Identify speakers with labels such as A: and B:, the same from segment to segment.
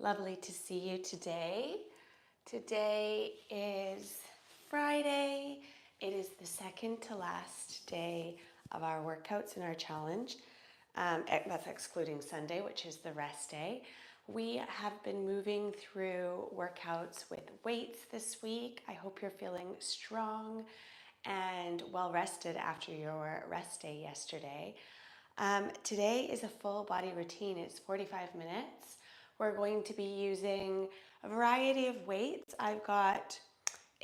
A: Lovely to see you today. Today is Friday. It is the second to last day of our workouts in our challenge. That's excluding Sunday, which is the rest day. We have been moving through workouts with weights this week. I hope you're feeling strong and well rested after your rest day yesterday. Today is a full body routine. It's 45 minutes. We're going to be using a variety of weights. I've got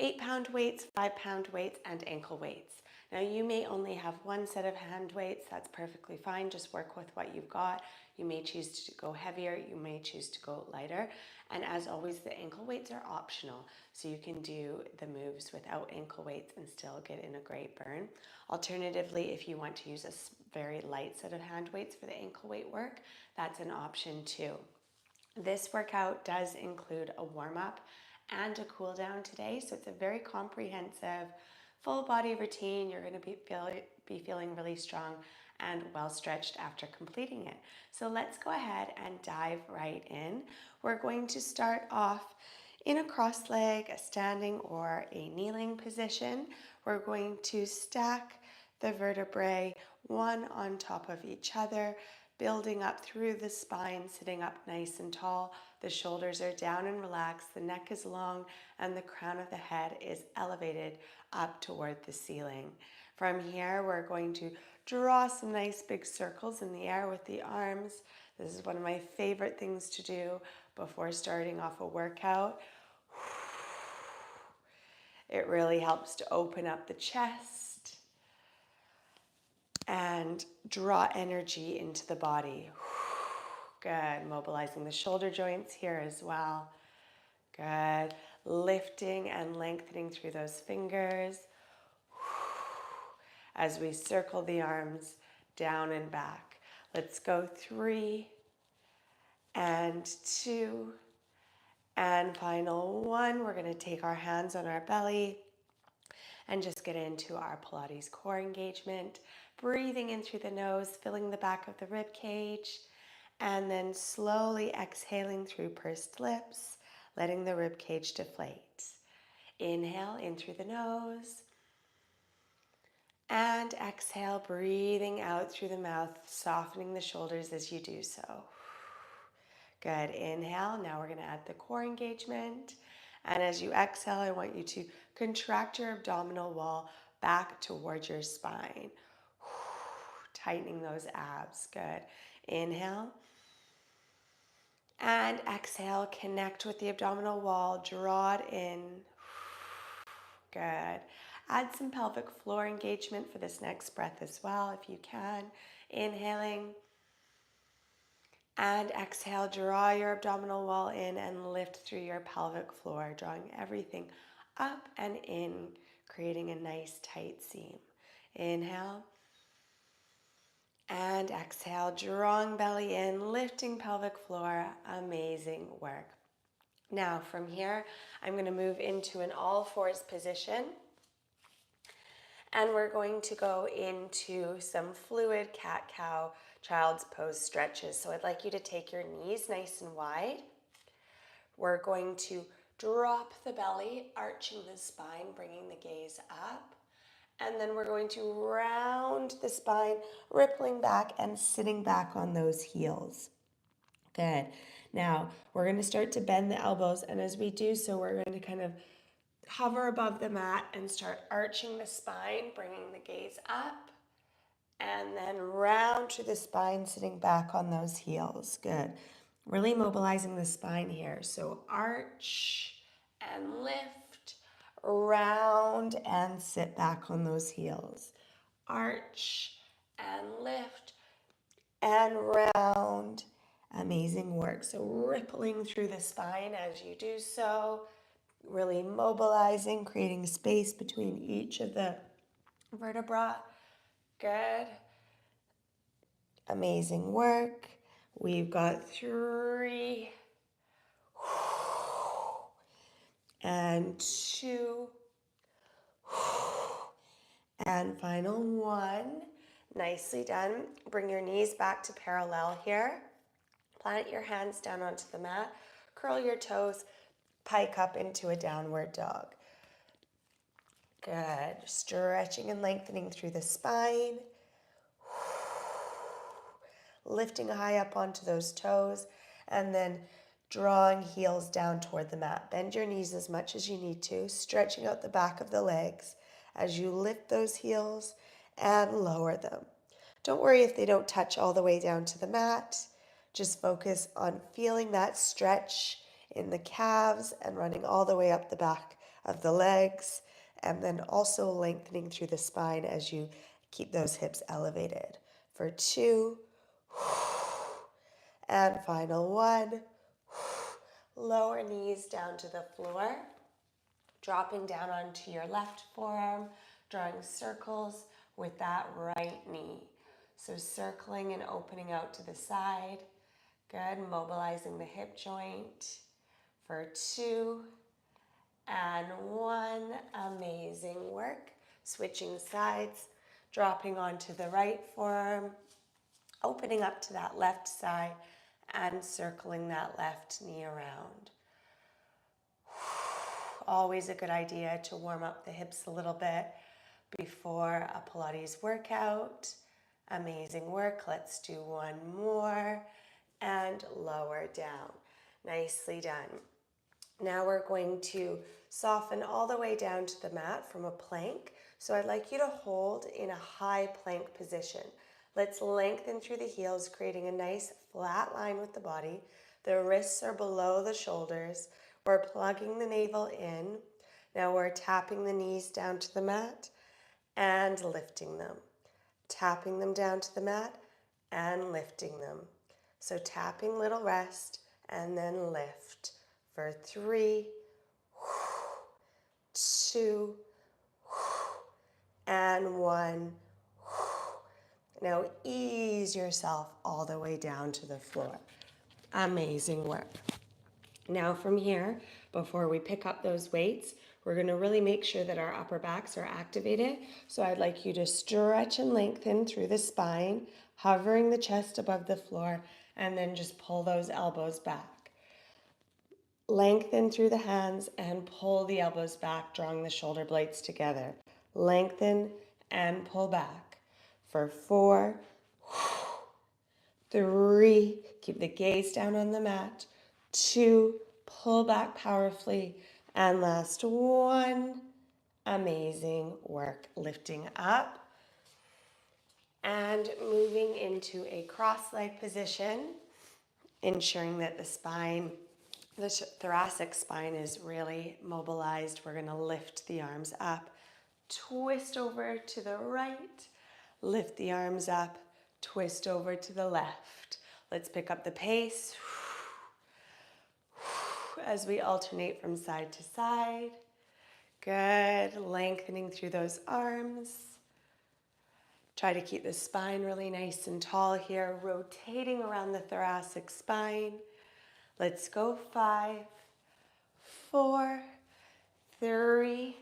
A: 8-pound weights, 5-pound weights, and ankle weights. Now you may only have one set of hand weights. That's perfectly fine. Just work with what you've got. You may choose to go heavier. You may choose to go lighter. And as always, the ankle weights are optional. So you can do the moves without ankle weights and still get in a great burn. Alternatively, if you want to use a very light set of hand weights for the ankle weight work, that's an option too. This workout does include a warm-up and a cool down today, so it's a very comprehensive full body routine. You're going to be feeling really strong and well stretched after completing it. So let's go ahead and dive right in. We're going to start off in a cross leg, a standing or a kneeling position. We're going to stack the vertebrae one on top of each other, building up through the spine, sitting up nice and tall. The shoulders are down and relaxed, the neck is long, and the crown of the head is elevated up toward the ceiling. From here, we're going to draw some nice big circles in the air with the arms. This is one of my favorite things to do before starting off a workout. It really helps to open up the chest and draw energy into the body. Good. Mobilizing the shoulder joints here as well. Good. Lifting and lengthening through those fingers as we circle the arms down and back. Let's go 3 and 2 and final 1. We're going to take our hands on our belly and just get into our Pilates core engagement. Breathing in through the nose, filling the back of the rib cage, and then slowly exhaling through pursed lips, letting the rib cage deflate. Inhale in through the nose, and exhale, breathing out through the mouth, softening the shoulders as you do so. Good. Inhale. Now we're going to add the core engagement. And as you exhale, I want you to contract your abdominal wall back towards your spine. Tightening those abs. Good. Inhale. And exhale, connect with the abdominal wall, draw it in. Good. Add some pelvic floor engagement for this next breath as well, if you can. Inhaling. And exhale, draw your abdominal wall in and lift through your pelvic floor, drawing everything up and in, creating a nice tight seam. Inhale. And exhale, drawing belly in, lifting pelvic floor. Amazing work. Now from here, I'm going to move into an all fours position. And we're going to go into some fluid cat-cow child's pose stretches. So I'd like you to take your knees nice and wide. We're going to drop the belly, arching the spine, bringing the gaze up. And then we're going to round the spine, rippling back and sitting back on those heels. Good. Now, we're going to start to bend the elbows. And as we do so, we're going to kind of hover above the mat and start arching the spine, bringing the gaze up. And then round through the spine, sitting back on those heels. Good. Really mobilizing the spine here. So arch and lift, round and sit back on those heels. Arch and lift and round. Amazing work. So rippling through the spine as you do so. Really mobilizing, creating space between each of the vertebrae. Good. Amazing work. We've got 3 and 2 and final 1. Nicely done. Bring your knees back to parallel here. Plant your hands down onto the mat. Curl your toes, pike up into a downward dog. Good. Stretching and lengthening through the spine. Lifting high up onto those toes and then drawing heels down toward the mat. Bend your knees as much as you need to, stretching out the back of the legs as you lift those heels and lower them. Don't worry if they don't touch all the way down to the mat. Just focus on feeling that stretch in the calves and running all the way up the back of the legs, and then also lengthening through the spine as you keep those hips elevated. For 2, and final 1. Lower knees down to the floor, dropping down onto your left forearm, drawing circles with that right knee. So circling and opening out to the side. Good, mobilizing the hip joint. For 2 and 1, amazing work. Switching sides, dropping onto the right forearm, opening up to that left side and circling that left knee around. Always a good idea to warm up the hips a little bit before a Pilates workout. Amazing work. Let's do 1 more and lower down. Nicely done. Now we're going to soften all the way down to the mat from a plank. So I'd like you to hold in a high plank position. Let's lengthen through the heels, creating a nice flat line with the body. The wrists are below the shoulders. We're plugging the navel in. Now we're tapping the knees down to the mat and lifting them. Tapping them down to the mat and lifting them. So tapping, little rest, and then lift. For 3, 2, and 1. Now ease yourself all the way down to the floor. Amazing work. Now from here, before we pick up those weights, we're going to really make sure that our upper backs are activated. So I'd like you to stretch and lengthen through the spine, hovering the chest above the floor, and then just pull those elbows back. Lengthen through the hands and pull the elbows back, drawing the shoulder blades together. Lengthen and pull back. For 4, 3, keep the gaze down on the mat. 2, pull back powerfully. And last 1, amazing work. Lifting up and moving into a cross-leg position, ensuring that the spine, the thoracic spine is really mobilized. We're going to lift the arms up, twist over to the right, lift the arms up, twist over to the left. Let's pick up the pace as we alternate from side to side. Good, lengthening through those arms. Try to keep the spine really nice and tall here, rotating around the thoracic spine. Let's go. 5, 4, 3,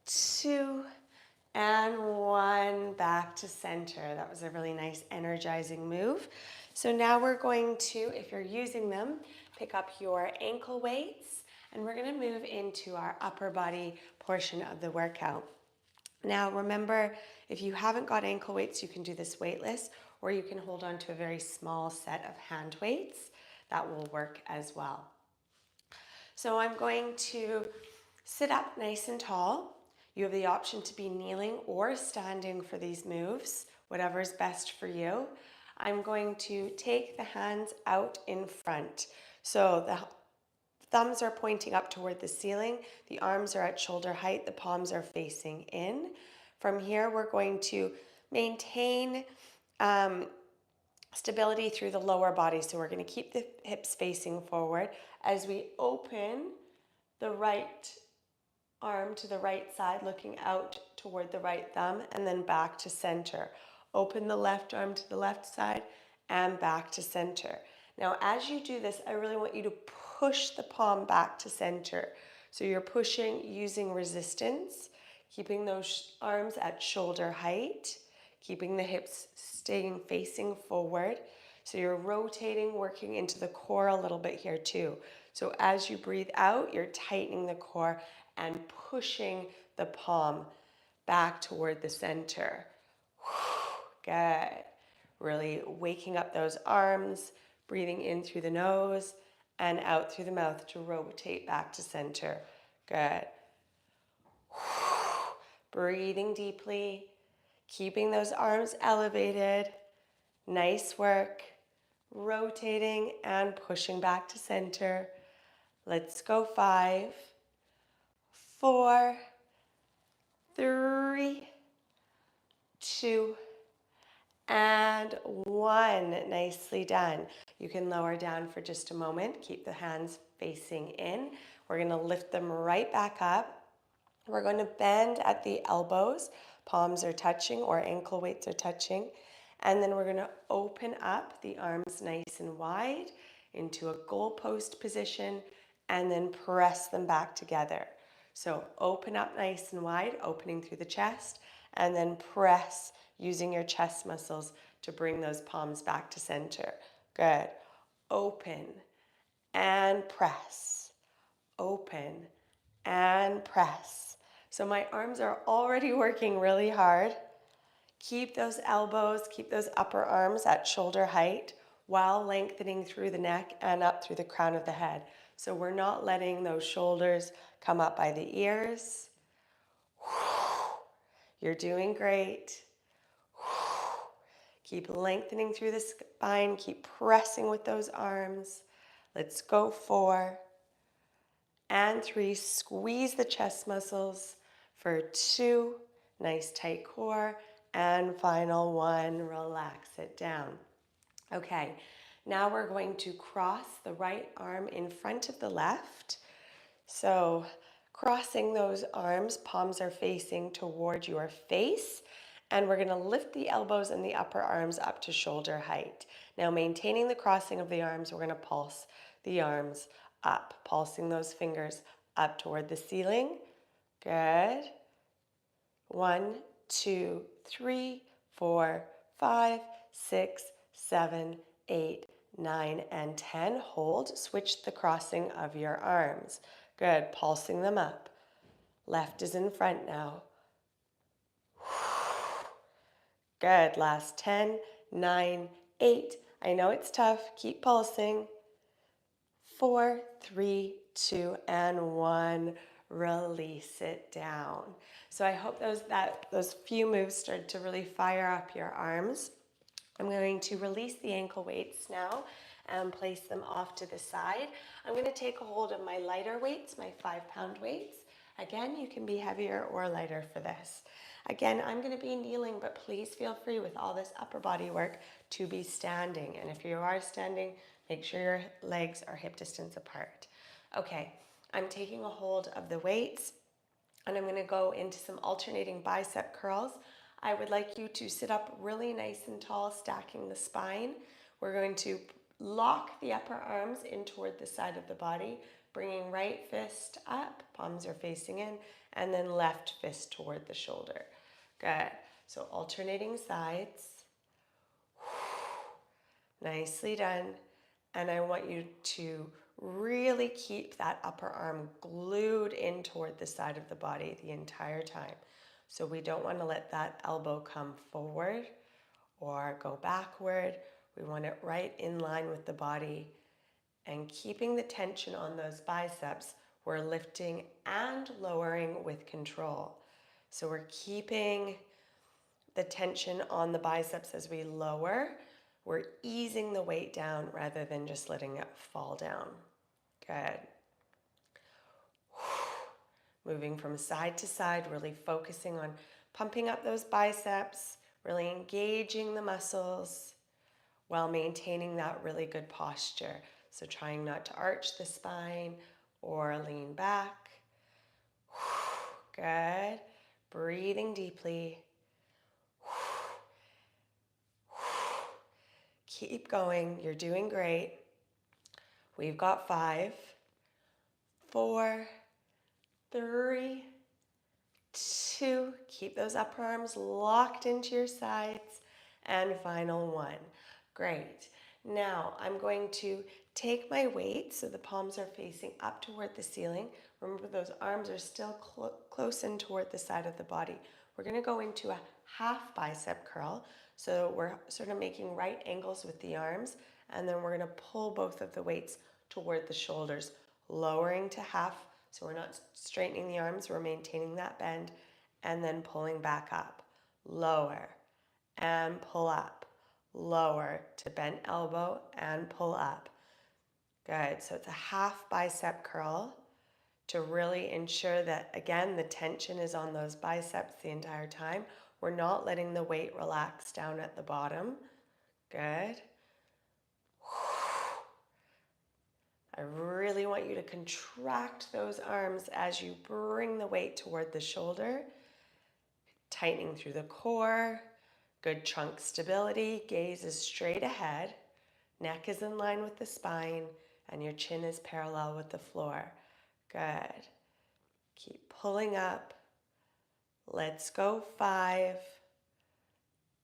A: 2, and 1. Back to center. That was a really nice energizing move. So now we're going to, if you're using them, pick up your ankle weights, and we're going to move into our upper body portion of the workout. Now remember, if you haven't got ankle weights, you can do this weightless, or you can hold on to a very small set of hand weights. That will work as well. So I'm going to sit up nice and tall. You have the option to be kneeling or standing for these moves, whatever is best for you. I'm going to take the hands out in front. So the thumbs are pointing up toward the ceiling, the arms are at shoulder height, the palms are facing in. From here, we're going to maintain stability through the lower body. So we're going to keep the hips facing forward as we open the right arm to the right side, looking out toward the right thumb, and then back to center. Open the left arm to the left side and back to center. Now, as you do this, I really want you to push the palm back to center. So you're pushing using resistance, keeping those arms at shoulder height, keeping the hips staying facing forward. So you're rotating, working into the core a little bit here too. So as you breathe out, you're tightening the core and pushing the palm back toward the center. Good. Really waking up those arms, breathing in through the nose and out through the mouth to rotate back to center. Good. Breathing deeply, keeping those arms elevated. Nice work. Rotating and pushing back to center. Let's go. 5, 4, 3, 2, and 1. Nicely done. You can lower down for just a moment. Keep the hands facing in. We're going to lift them right back up. We're going to bend at the elbows. Palms are touching or ankle weights are touching. And then we're going to open up the arms nice and wide into a goalpost position and then press them back together. So open up nice and wide, opening through the chest, and then press using your chest muscles to bring those palms back to center. Good. Open and press. Open and press. So my arms are already working really hard. Keep those elbows, keep those upper arms at shoulder height while lengthening through the neck and up through the crown of the head. So we're not letting those shoulders come up by the ears. You're doing great. Keep lengthening through the spine. Keep pressing with those arms. Let's go. 4 and 3. Squeeze the chest muscles for 2. Nice tight core. And final 1. Relax it down. Okay, now we're going to cross the right arm in front of the left. So crossing those arms, palms are facing toward your face. And we're going to lift the elbows and the upper arms up to shoulder height. Now maintaining the crossing of the arms, we're going to pulse the arms up, pulsing those fingers up toward the ceiling. Good. 1, 2, 3, 4, 5, 6, 7, 8, 9, and 10. Hold. Switch the crossing of your arms. Good. Pulsing them up. Left is in front now. Good. Last 10, 9, 8. I know it's tough. Keep pulsing. 4, 3, 2, and 1. Release it down. So I hope those few moves started to really fire up your arms. I'm going to release the ankle weights now and place them off to the side. I'm going to take a hold of my lighter weights, my 5-pound weights. Again, you can be heavier or lighter for this. Again, I'm going to be kneeling, but please feel free with all this upper body work to be standing. And if you are standing, make sure your legs are hip distance apart. Okay, I'm taking a hold of the weights and I'm going to go into some alternating bicep curls. I would like you to sit up really nice and tall, stacking the spine. We're going to lock the upper arms in toward the side of the body, bringing right fist up, palms are facing in, and then left fist toward the shoulder. Good. So alternating sides. Nicely done. And I want you to really keep that upper arm glued in toward the side of the body the entire time. So we don't want to let that elbow come forward or go backward. We want it right in line with the body. And keeping the tension on those biceps, we're lifting and lowering with control. So we're keeping the tension on the biceps as we lower. We're easing the weight down rather than just letting it fall down. Good. Moving from side to side, really focusing on pumping up those biceps, really engaging the muscles while maintaining that really good posture. So trying not to arch the spine or lean back. Good. Breathing deeply. Keep going. You're doing great. We've got 5, 4, 3, 2. Keep those upper arms locked into your sides. And final 1. Great. Now I'm going to take my weight so the palms are facing up toward the ceiling. Remember, those arms are still close in toward the side of the body. We're going to go into a half bicep curl. So we're sort of making right angles with the arms, and then we're going to pull both of the weights toward the shoulders, lowering to half. So we're not straightening the arms, we're maintaining that bend, and then pulling back up. Lower and pull up. Lower to bent elbow and pull up. Good. So it's a half bicep curl to really ensure that, again, the tension is on those biceps the entire time. We're not letting the weight relax down at the bottom. Good. I really want you to contract those arms as you bring the weight toward the shoulder, tightening through the core. Good trunk stability, gaze is straight ahead, neck is in line with the spine, and your chin is parallel with the floor. Good. Keep pulling up. Let's go. 5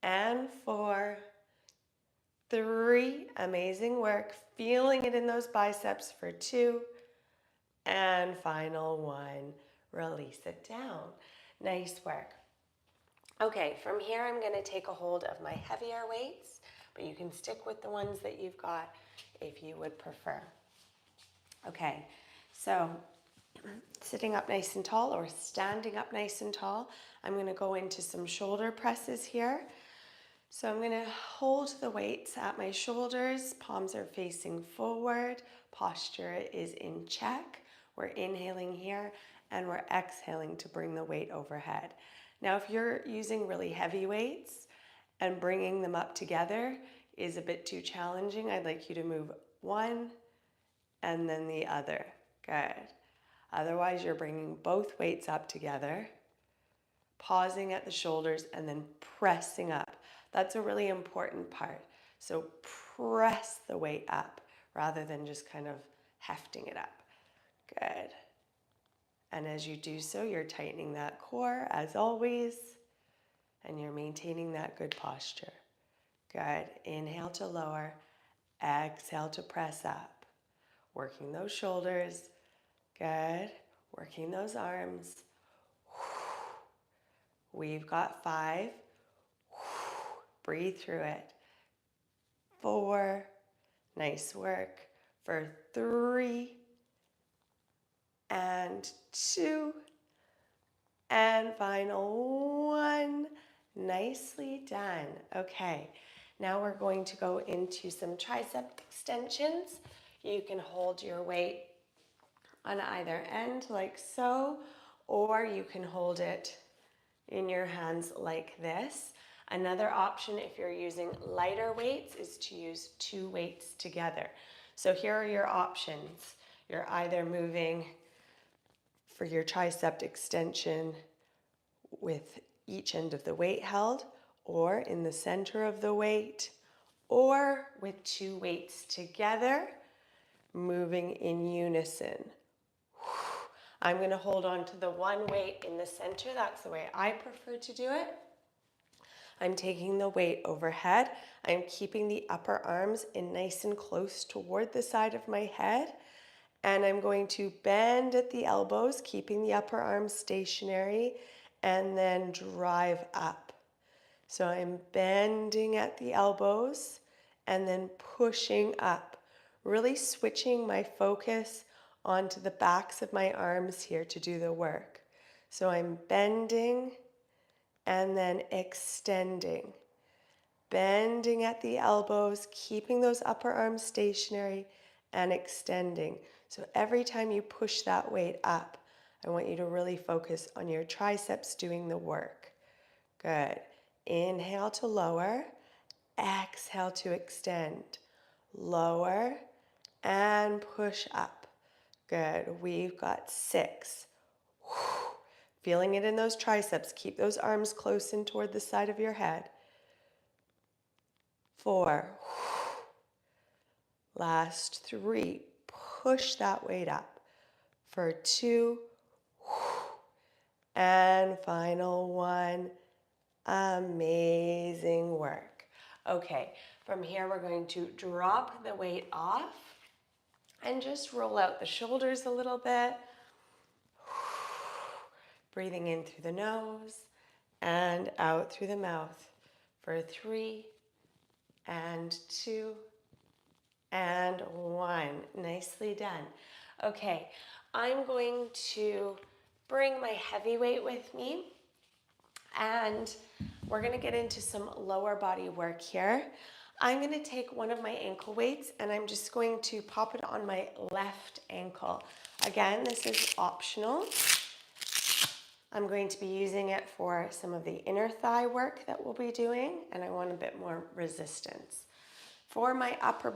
A: and 4, 3, amazing work. Feeling it in those biceps for 2, and final 1. Release it down. Nice work. Okay, from here I'm going to take a hold of my heavier weights, but you can stick with the ones that you've got if you would prefer. Okay, so sitting up nice and tall or standing up nice and tall, I'm going to go into some shoulder presses here. So I'm going to hold the weights at my shoulders, palms are facing forward, posture is in check. We're inhaling here and we're exhaling to bring the weight overhead. Now, if you're using really heavy weights and bringing them up together is a bit too challenging, I'd like you to move one and then the other. Good. Otherwise, you're bringing both weights up together, pausing at the shoulders, and then pressing up. That's a really important part. So press the weight up rather than just kind of hefting it up. Good. And as you do so, you're tightening that core as always, and you're maintaining that good posture. Good. Inhale to lower, exhale to press up. Working those shoulders. Good. Working those arms. We've got 5. Breathe through it. 4. Nice work. For 3. And 2. And final 1. Nicely done. Okay. Now we're going to go into some tricep extensions. You can hold your weight on either end like so, or you can hold it in your hands like this. Another option if you're using lighter weights is to use 2 weights together. So here are your options. You're either moving for your tricep extension with each end of the weight held, or in the center of the weight, or with 2 weights together, moving in unison. I'm going to hold on to the one weight in the center. That's the way I prefer to do it. I'm taking the weight overhead. I'm keeping the upper arms in nice and close toward the side of my head. And I'm going to bend at the elbows, keeping the upper arms stationary, and then drive up. So I'm bending at the elbows and then pushing up, really switching my focus onto the backs of my arms here to do the work. So I'm bending and then extending. Bending at the elbows, keeping those upper arms stationary and extending. So every time you push that weight up, I want you to really focus on your triceps doing the work. Good. Inhale to lower, exhale to extend. Lower and push up. Good. We've got 6. Feeling it in those triceps. Keep those arms close in toward the side of your head. 4. Last 3. Push that weight up. For 2. And final 1. Amazing work. Okay, from here we're going to drop the weight off and just roll out the shoulders a little bit. Breathing in through the nose and out through the mouth for 3 and 2 and 1. Nicely done. Okay, I'm going to bring my heavy weight with me, and we're going to get into some lower body work here. I'm going to take one of my ankle weights and I'm just going to pop it on my left ankle. Again, this is optional. I'm going to be using it for some of the inner thigh work that we'll be doing, and I want a bit more resistance. For my upper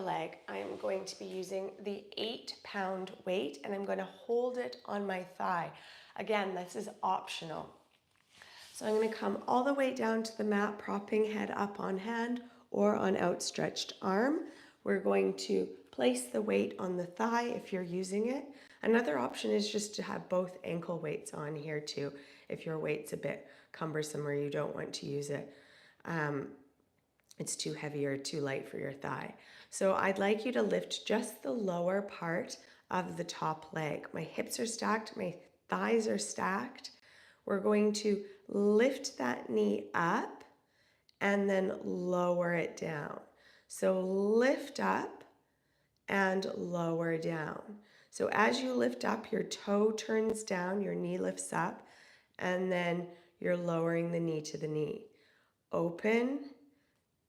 A: leg, I'm going to be using the 8-pound weight, and I'm going to hold it on my thigh. Again, this is optional. So I'm going to come all the way down to the mat, propping head up on hand or on outstretched arm. We're going to place the weight on the thigh if you're using it. Another option is just to have both ankle weights on here too, if your weight's a bit cumbersome or you don't want to use it. It's too heavy or too light for your thigh. So I'd like you to lift just the lower part of the top leg. My hips are stacked, my thighs are stacked. We're going to lift that knee up and then lower it down. So lift up and lower down. So as you lift up, your toe turns down, your knee lifts up, and then you're lowering the knee to the knee. Open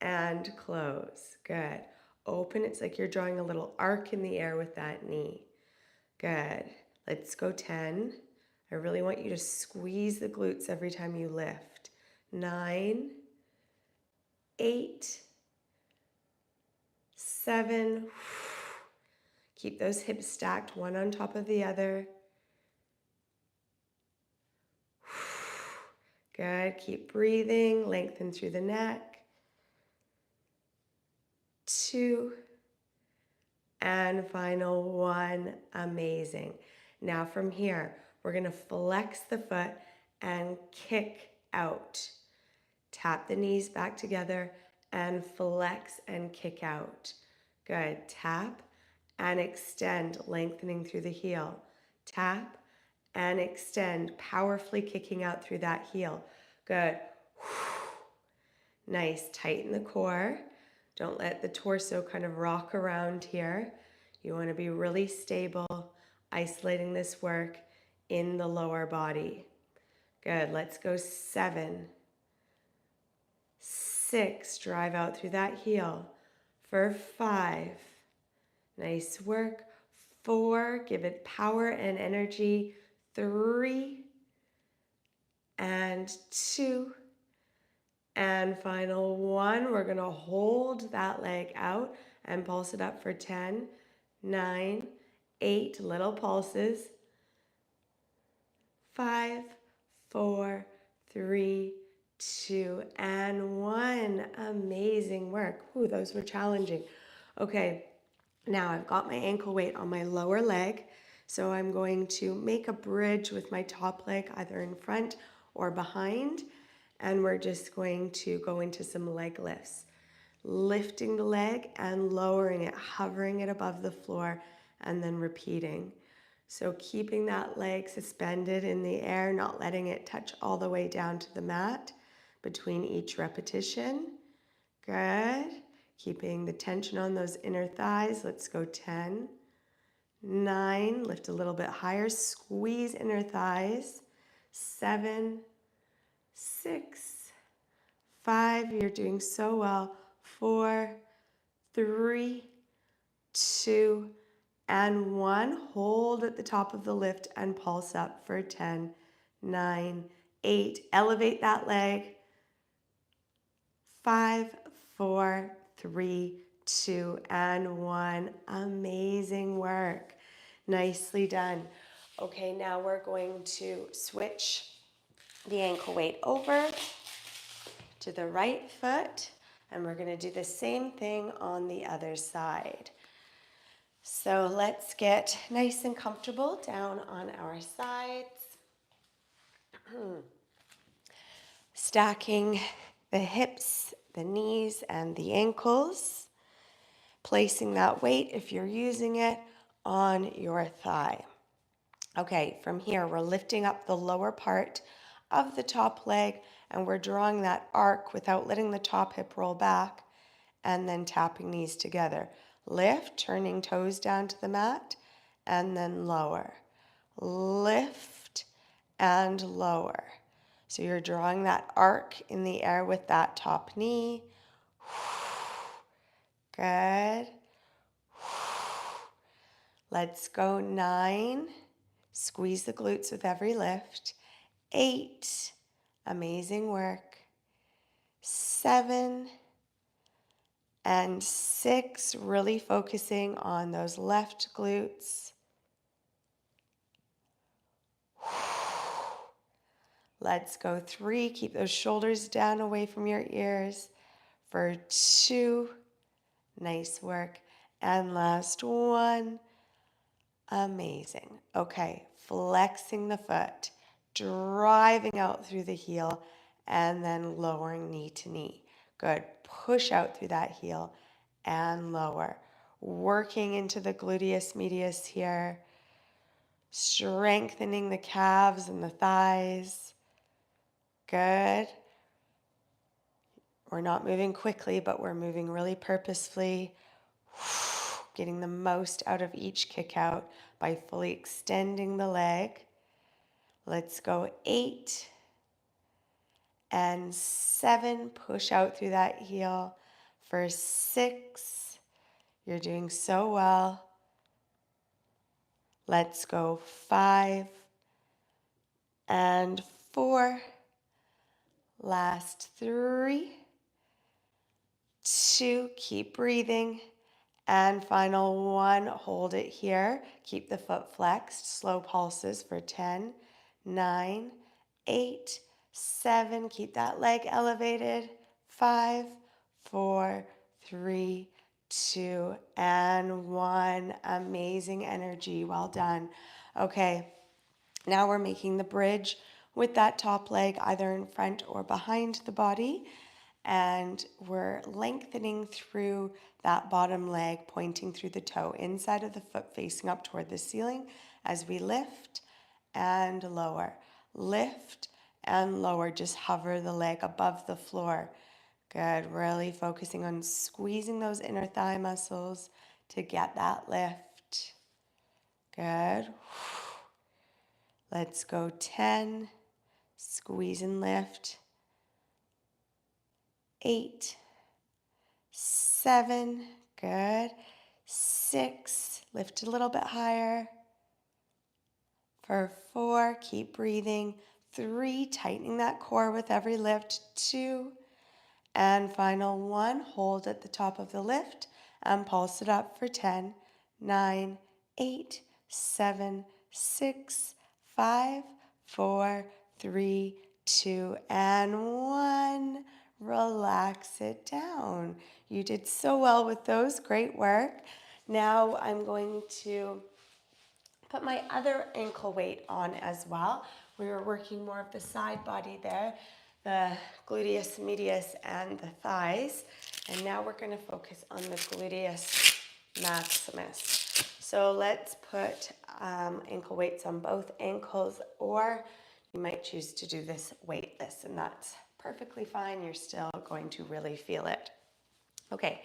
A: and close. Good. Open, it's like you're drawing a little arc in the air with that knee. Good. Let's go 10. I really want you to squeeze the glutes every time you lift. 9, 8, 7. Keep those hips stacked, one on top of the other. Good. Keep breathing. Lengthen through the neck. 2. And final 1. Amazing. Now from here, we're going to flex the foot and kick out. Tap the knees back together and flex and kick out. Good. Tap and extend, lengthening through the heel. Tap and extend, powerfully kicking out through that heel. Good. Nice. Tighten the core. Don't let the torso kind of rock around here. You want to be really stable, isolating this work in the lower body. Good. Let's go 7, 6. Drive out through that heel. For 5. Nice work. 4. Give it power and energy. 3. And 2. And final 1. We're going to hold that leg out and pulse it up for 10, 9, 8. Little pulses. 5, 4, 3, 2, and 1. Amazing work. Ooh, those were challenging. Okay, now I've got my ankle weight on my lower leg, so I'm going to make a bridge with my top leg either in front or behind, and we're just going to go into some leg lifts. Lifting the leg and lowering it, hovering it above the floor, and then repeating. So keeping that leg suspended in the air, not letting it touch all the way down to the mat between each repetition. Good. Keeping the tension on those inner thighs. Let's go 10, 9. Lift a little bit higher. Squeeze inner thighs. 7, 6, 5. You're doing so well. 4, 3, 2, and 1. Hold at the top of the lift and pulse up for 10, 9, 8. Elevate that leg. 5, 4, 3, 2, and 1. Amazing work. Nicely done. Okay, now we're going to switch the ankle weight over to the right foot, and we're going to do the same thing on the other side. So let's get nice and comfortable down on our sides. Stacking the hips, the knees, and the ankles. Placing that weight, if you're using it, on your thigh. Okay, from here, we're lifting up the lower part of the top leg, and we're drawing that arc without letting the top hip roll back, and then tapping knees together. Lift, turning toes down to the mat, and then lower. Lift and lower. So you're drawing that arc in the air with that top knee. Good. Let's go 9. Squeeze the glutes with every lift. 8. Amazing work. 7 and 6. Really focusing on those left glutes. Let's go 3. Keep those shoulders down away from your ears for 2. Nice work. And last 1. Amazing. Okay, flexing the foot, driving out through the heel, and then lowering knee to knee. Good. Push out through that heel and lower. Working into the gluteus medius here. Strengthening the calves and the thighs. Good. We're not moving quickly, but we're moving really purposefully. Getting the most out of each kick out by fully extending the leg. Let's go 8 and 7. Push out through that heel for 6. You're doing so well. Let's go 5 and 4. Last 3, 2. Keep breathing. And final 1, hold it here. Keep the foot flexed. Slow pulses for 10, 9, 8, 7. Keep that leg elevated. 5, 4, 3, 2, and 1. Amazing energy. Well done. Okay, now we're making the bridge with that top leg either in front or behind the body. And we're lengthening through that bottom leg, pointing through the toe, inside of the foot facing up toward the ceiling as we lift and lower. Lift and lower. Just hover the leg above the floor. Good. Really focusing on squeezing those inner thigh muscles to get that lift. Good. Let's go 10. Squeeze and lift. 8, 7, good. 6, lift a little bit higher. For 4, keep breathing. 3, tightening that core with every lift. 2, and final 1, hold at the top of the lift and pulse it up for 10, 9, 8, 7, 6, 5, 4, 3, 2, and 1. Relax it down. You did so well with those. Great work. Now I'm going to put my other ankle weight on as well. We were working more of the side body there, the gluteus medius and the thighs. And now we're going to focus on the gluteus maximus. So let's put ankle weights on both ankles, or you might choose to do this weightless, and that's perfectly fine. You're still going to really feel it. Okay,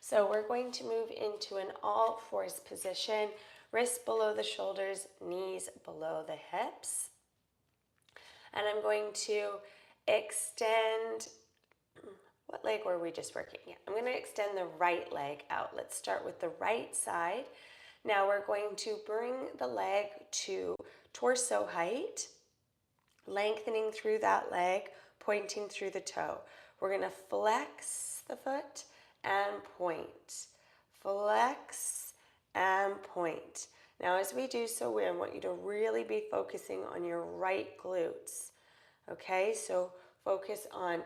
A: so we're going to move into an all fours position. Wrists below the shoulders, knees below the hips. And I'm going to extend, what leg were we just working? Yeah, I'm going to extend the right leg out. Let's start with the right side. Now we're going to bring the leg to torso height, lengthening through that leg, pointing through the toe. We're going to flex the foot and point. Flex and point. Now as we do so, I want you to really be focusing on your right glutes. Okay, so focus on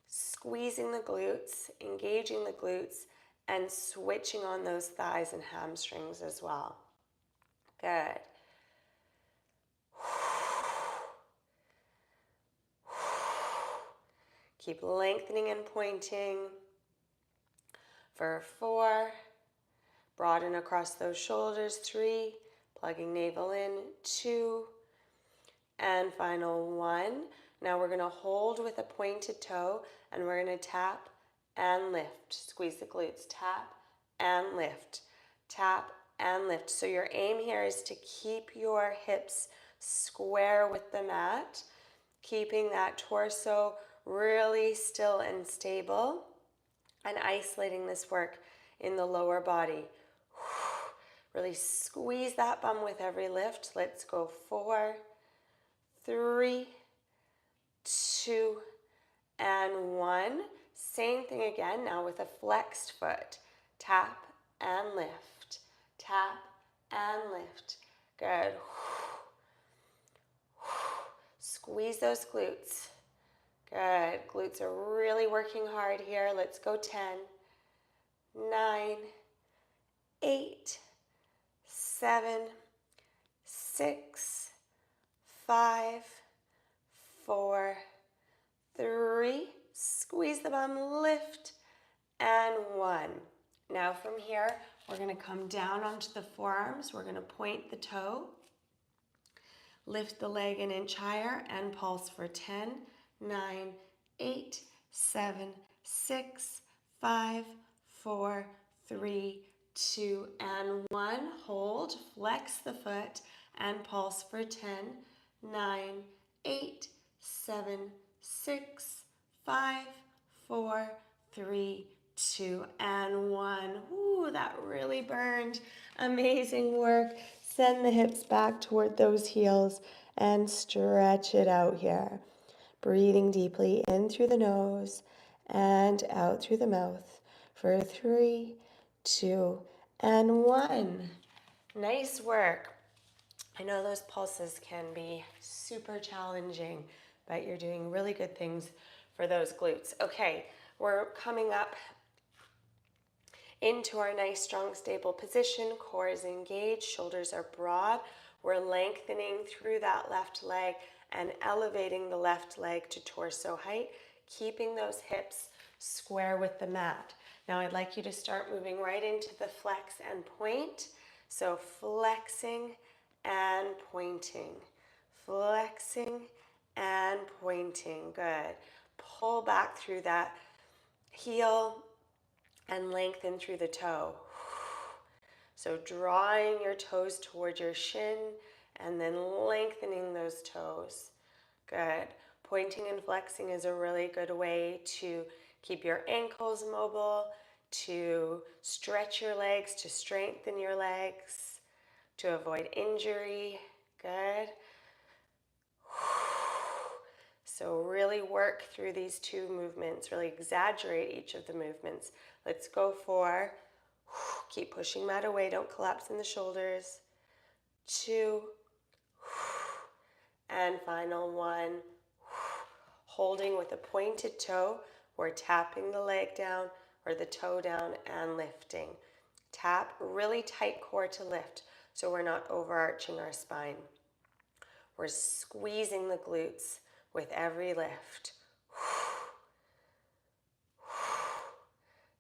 A: squeezing the glutes, engaging the glutes, and switching on those thighs and hamstrings as well. Good. Keep lengthening and pointing. For 4, broaden across those shoulders. 3, plugging navel in. 2, and final 1. Now we're going to hold with a pointed toe, and we're going to tap and lift. Squeeze the glutes. Tap and lift. Tap and lift. So your aim here is to keep your hips square with the mat, keeping that torso really still and stable, and isolating this work in the lower body. Really squeeze that bum with every lift. Let's go. 4, 3, 2, and 1. Same thing again, now with a flexed foot. Tap and lift. Tap and lift. Good. Squeeze those glutes. Good. Glutes are really working hard here. Let's go. 10, 9, 8, 7, 6, 5, 4, 3, squeeze the bum, lift, and 1. Now from here, we're going to come down onto the forearms. We're going to point the toe, lift the leg an inch higher, and pulse for 10, 9, 8, 7, 6, 5, 4, 3, 2, and 1. Hold, flex the foot, and pulse for 10, 9, 8, 7, 6, 5, 4, 3, 2, and 1. Ooh, that really burned. Amazing work. Send the hips back toward those heels and stretch it out here. Breathing deeply in through the nose and out through the mouth for 3, 2, and 1. Nice work. I know those pulses can be super challenging, but you're doing really good things for those glutes. Okay, we're coming up into our nice, strong, stable position. Core is engaged, shoulders are broad. We're lengthening through that left leg and elevating the left leg to torso height, keeping those hips square with the mat. Now I'd like you to start moving right into the flex and point. So flexing and pointing. Flexing and pointing. Good. Pull back through that heel and lengthen through the toe. So drawing your toes towards your shin and then lengthening those toes. Good. Pointing and flexing is a really good way to keep your ankles mobile, to stretch your legs, to strengthen your legs, to avoid injury. Good. So really work through these two movements, really exaggerate each of the movements. Let's go for, keep pushing mat away, don't collapse in the shoulders. 2, and final 1. Holding with a pointed toe, we're tapping the leg down or the toe down and lifting. Tap, really tight core to lift, so we're not overarching our spine. We're squeezing the glutes with every lift.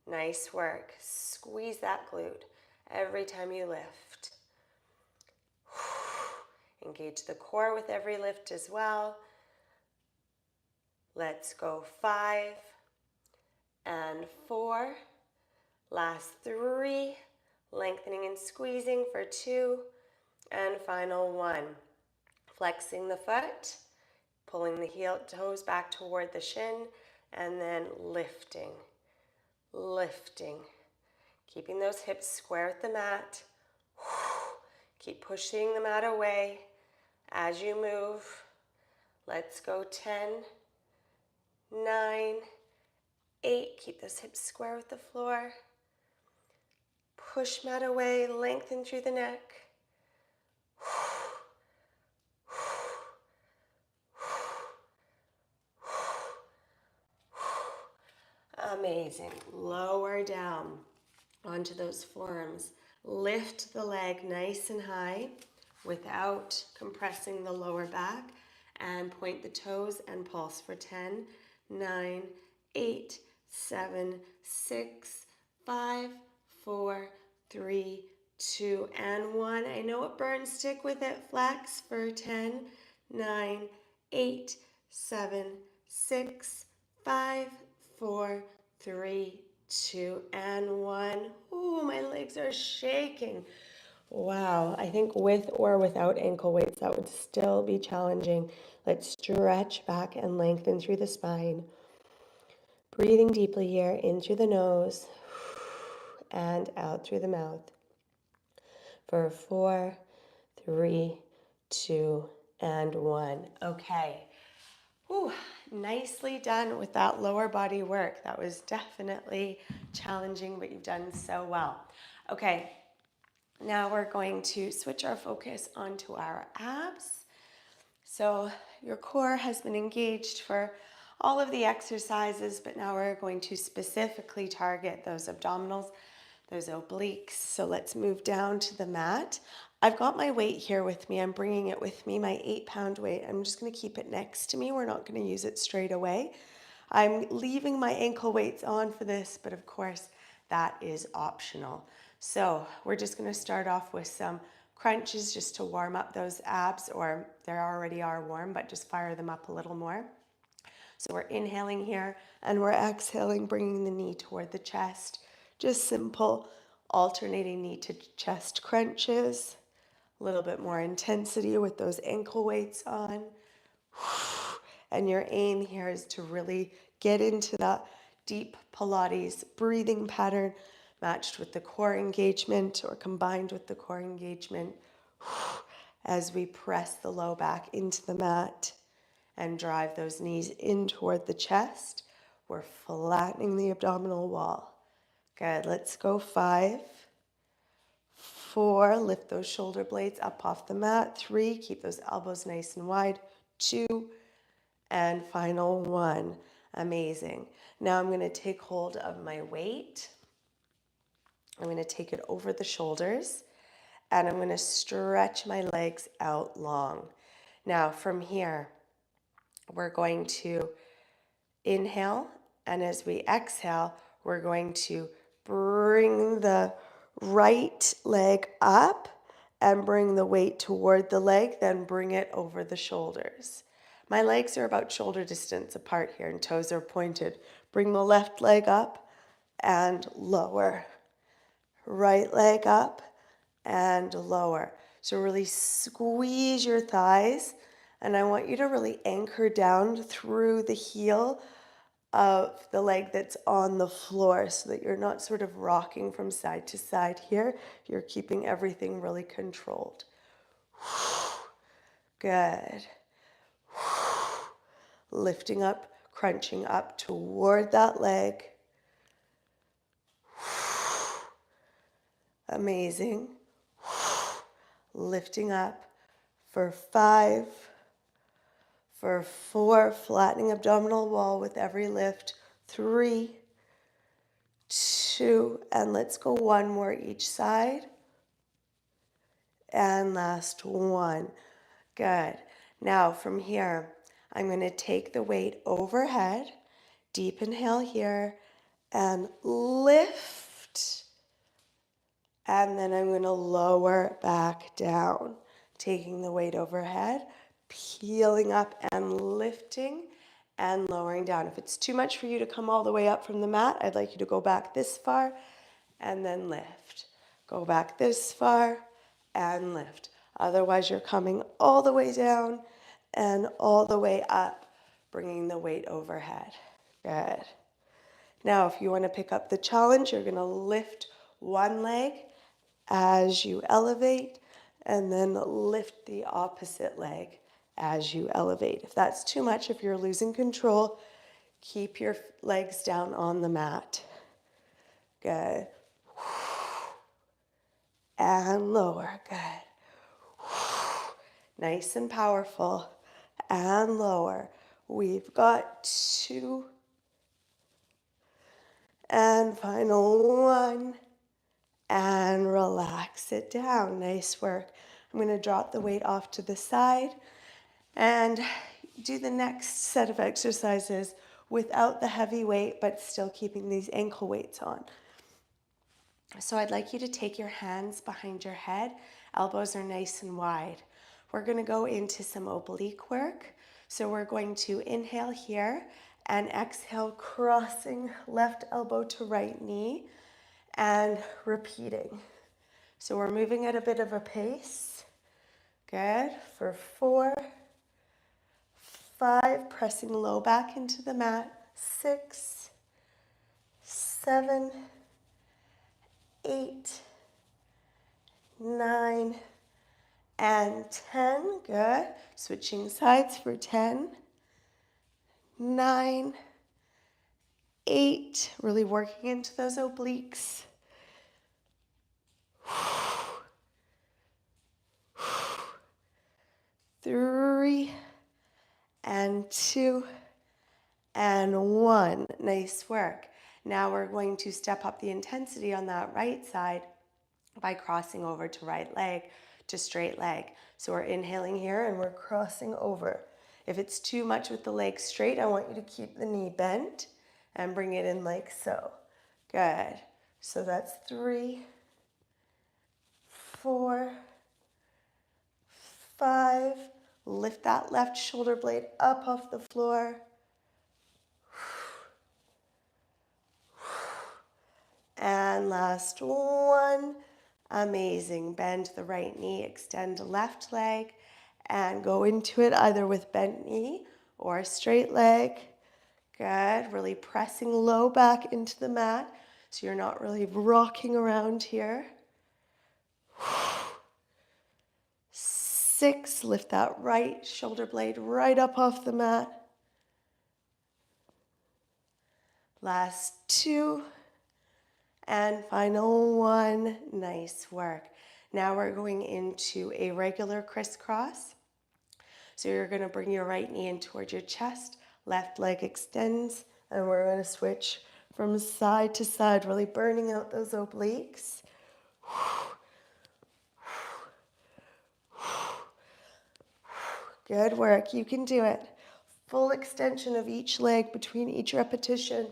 A: Nice work. Squeeze that glute every time you lift. Engage the core with every lift as well. Let's go. 5 and 4. Last 3. Lengthening and squeezing for 2. And final 1. Flexing the foot, pulling the heel toes back toward the shin, and then lifting. Lifting. Keeping those hips square with the mat. Keep pushing the mat away as you move. Let's go. 10, 9, 8. Keep those hips square with the floor. Push mat away, lengthen through the neck. Amazing. Lower down onto those forearms. Lift the leg nice and high without compressing the lower back, and point the toes and pulse for 10, 9, 8, 7, 6, 5, 4, 3, 2, and 1. I know it burns. Stick with it. Flex for 10, 9, 8, 7, 6, 5, 4, 3, 2, and 1. Ooh, my legs are shaking. Wow, I think with or without ankle weights, that would still be challenging. Let's stretch back and lengthen through the spine. Breathing deeply here, in through the nose and out through the mouth. For 4, 3, 2, and 1. Okay. Whew, nicely done with that lower body work. That was definitely challenging, but you've done so well. Okay, now we're going to switch our focus onto our abs. So your core has been engaged for all of the exercises, but now we're going to specifically target those abdominals, those obliques. So let's move down to the mat. I've got my weight here with me. I'm bringing it with me, my 8-pound weight. I'm just going to keep it next to me. We're not going to use it straight away. I'm leaving my ankle weights on for this, but of course that is optional. So we're just going to start off with some crunches just to warm up those abs, or they already are warm, but just fire them up a little more. So we're inhaling here and we're exhaling, bringing the knee toward the chest. Just simple alternating knee to chest crunches. A little bit more intensity with those ankle weights on. And your aim here is to really get into that deep Pilates breathing pattern matched with the core engagement or combined with the core engagement as we press the low back into the mat and drive those knees in toward the chest. We're flattening the abdominal wall. Good, let's go 5, 4, lift those shoulder blades up off the mat. 3, keep those elbows nice and wide. 2, and final 1. Amazing. Now I'm going to take hold of my weight. I'm going to take it over the shoulders and I'm going to stretch my legs out long. Now from here, we're going to inhale, and as we exhale, we're going to bring the right leg up and bring the weight toward the leg, then bring it over the shoulders. My legs are about shoulder distance apart here and toes are pointed. Bring the left leg up and lower. Right leg up and lower. So really squeeze your thighs, and I want you to really anchor down through the heel of the leg that's on the floor so that you're not sort of rocking from side to side here. You're keeping everything really controlled. Good. Lifting up, crunching up toward that leg. Amazing. Lifting up for 5, for 4, flattening abdominal wall with every lift. 3, 2, and let's go 1 more each side. And last 1. Good. Now from here, I'm going to take the weight overhead, deep inhale here, and lift. And then I'm going to lower back down, taking the weight overhead, peeling up and lifting and lowering down. If it's too much for you to come all the way up from the mat, I'd like you to go back this far and then lift. Go back this far and lift. Otherwise, you're coming all the way down and all the way up, bringing the weight overhead. Good. Now, if you want to pick up the challenge, you're going to lift one leg as you elevate, and then lift the opposite leg as you elevate. If that's too much, if you're losing control, keep your legs down on the mat. Good. And lower. Good. Nice and powerful. And lower. We've got 2. And final 1. And relax it down. Nice work. I'm going to drop the weight off to the side and do the next set of exercises without the heavy weight, but still keeping these ankle weights on. So I'd like you to take your hands behind your head. Elbows are nice and wide. We're going to go into some oblique work. So we're going to inhale here and exhale, crossing left elbow to right knee and repeating. So we're moving at a bit of a pace. Good. For 4, 5, pressing low back into the mat. 6, 7, 8, 9, and 10. Good. Switching sides for 10, 9, 8. Really working into those obliques. 3, and 2, and 1. Nice work. Now we're going to step up the intensity on that right side by crossing over to right leg to straight leg. So we're inhaling here and we're crossing over. If it's too much with the leg straight, I want you to keep the knee bent and bring it in like so. Good. So that's 3, 4, 5. Lift that left shoulder blade up off the floor. And last one. Amazing. Bend the right knee, extend the left leg, and go into it either with bent knee or straight leg. Good. Really pressing low back into the mat so you're not really rocking around here. 6, lift that right shoulder blade right up off the mat. Last 2. And final 1. Nice work. Now we're going into a regular crisscross. So you're going to bring your right knee in towards your chest, left leg extends, and we're going to switch from side to side, really burning out those obliques. Good work. You can do it. Full extension of each leg between each repetition.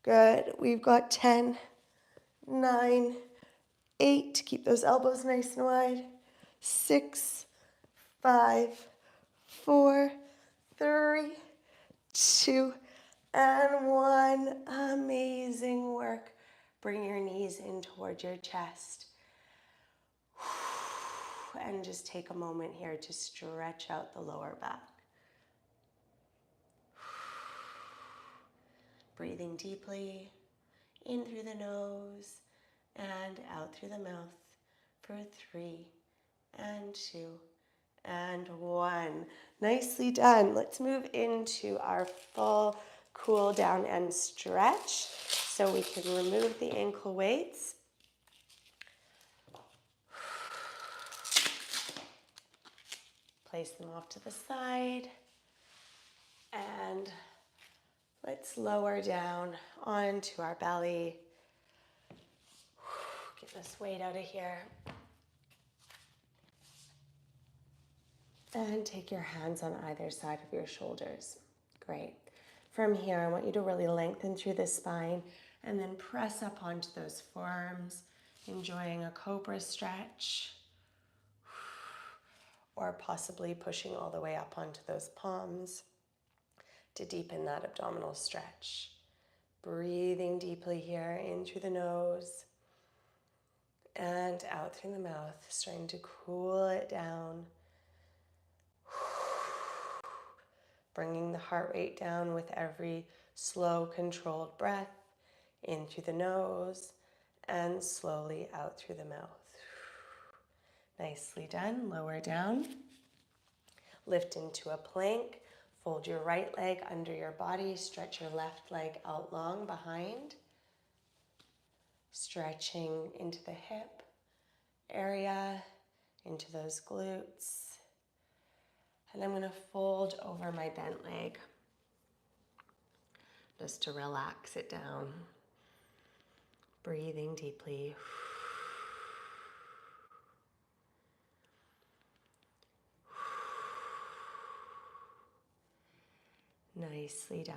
A: Good. We've got 10, 9, 8. Keep those elbows nice and wide. 6, 5, 4, 3, 2, and 1. Amazing work. Bring your knees in towards your chest. And just take a moment here to stretch out the lower back. Breathing deeply in through the nose and out through the mouth for 3, and 2, and 1. Nicely done. Let's move into our full cool down and stretch so we can remove the ankle weights. Place them off to the side, and let's lower down onto our belly. Get this weight out of here. And take your hands on either side of your shoulders. Great. From here, I want you to really lengthen through the spine and then press up onto those forearms, enjoying a cobra stretch, or possibly pushing all the way up onto those palms to deepen that abdominal stretch. Breathing deeply here in through the nose and out through the mouth, starting to cool it down. Bringing the heart rate down with every slow, controlled breath in through the nose and slowly out through the mouth. Nicely done. Lower down. Lift into a plank. Fold your right leg under your body. Stretch your left leg out long behind. Stretching into the hip area, into those glutes. And I'm going to fold over my bent leg just to relax it down. Breathing deeply. Nicely done.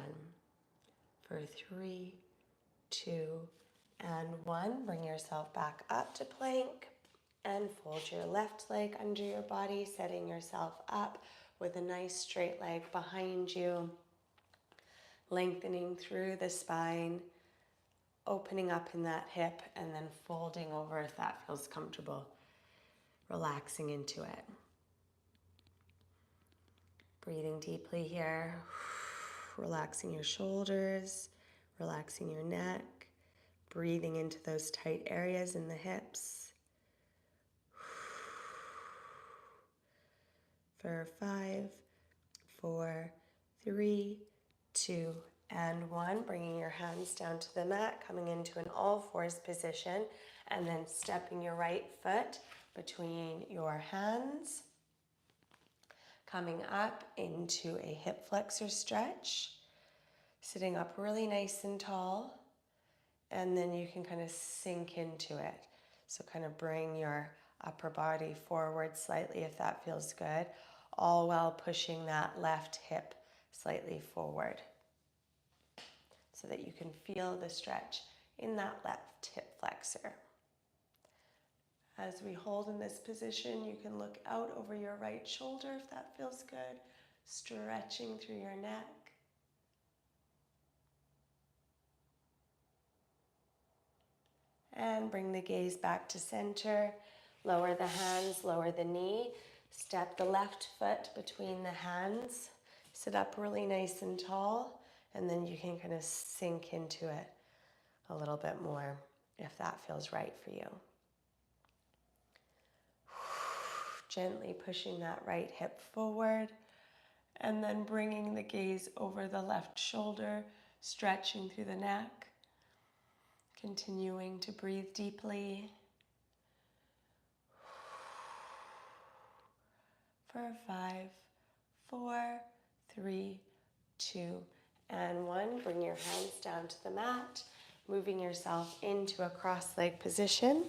A: for 3, 2, and 1. Bring yourself back up to plank and fold your left leg under your body, setting yourself up with a nice straight leg behind you, lengthening through the spine, opening up in that hip, and then folding over if that feels comfortable, relaxing into it. Breathing deeply here, relaxing your shoulders, relaxing your neck, breathing into those tight areas in the hips. For 5, 4, 3, 2, and 1. Bringing your hands down to the mat, coming into an all-fours position, and then stepping your right foot between your hands, coming up into a hip flexor stretch, sitting up really nice and tall, and then you can kind of sink into it. So kind of bring your upper body forward slightly if that feels good, all while pushing that left hip slightly forward so that you can feel the stretch in that left hip flexor. As we hold in this position, you can look out over your right shoulder if that feels good, stretching through your neck. And bring the gaze back to center. Lower the hands, lower the knee. Step the left foot between the hands. Sit up really nice and tall. And then you can kind of sink into it a little bit more if that feels right for you. Gently pushing that right hip forward. And then bringing the gaze over the left shoulder, stretching through the neck. Continuing to breathe deeply. For 5, 4, 3, 2, and 1. Bring your hands down to the mat, moving yourself into a cross-leg position.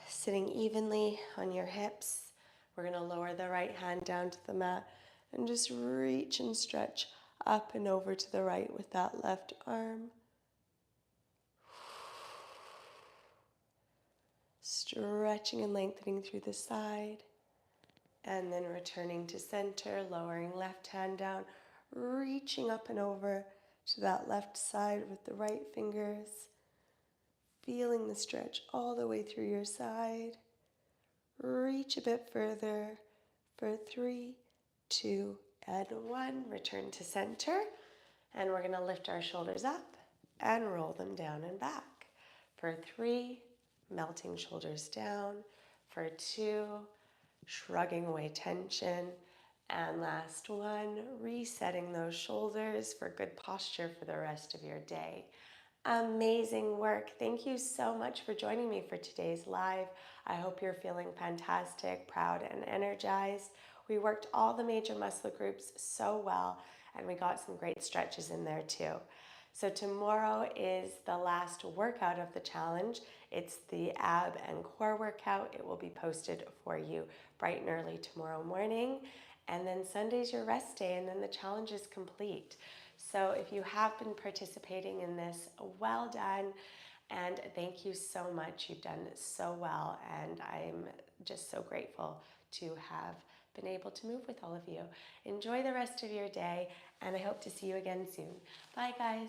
A: Sitting evenly on your hips. We're going to lower the right hand down to the mat and just reach and stretch up and over to the right with that left arm. Stretching and lengthening through the side. And then returning to center, lowering left hand down, reaching up and over to that left side with the right fingers. Feeling the stretch all the way through your side. Reach a bit further for 3, 2, and 1. Return to center. And we're going to lift our shoulders up and roll them down and back. For 3, melting shoulders down. For 2, shrugging away tension. And last 1, resetting those shoulders for good posture for the rest of your day. Amazing work. Thank you so much for joining me for today's live. I hope you're feeling fantastic, proud, and energized. We worked all the major muscle groups so well, and we got some great stretches in there too. So tomorrow is the last workout of the challenge. It's the ab and core workout. It will be posted for you bright and early tomorrow morning. And then Sunday's your rest day, and then the challenge is complete. So if you have been participating in this, well done. And thank you so much. You've done so well. And I'm just so grateful to have been able to move with all of you. Enjoy the rest of your day, and I hope to see you again soon. Bye, guys.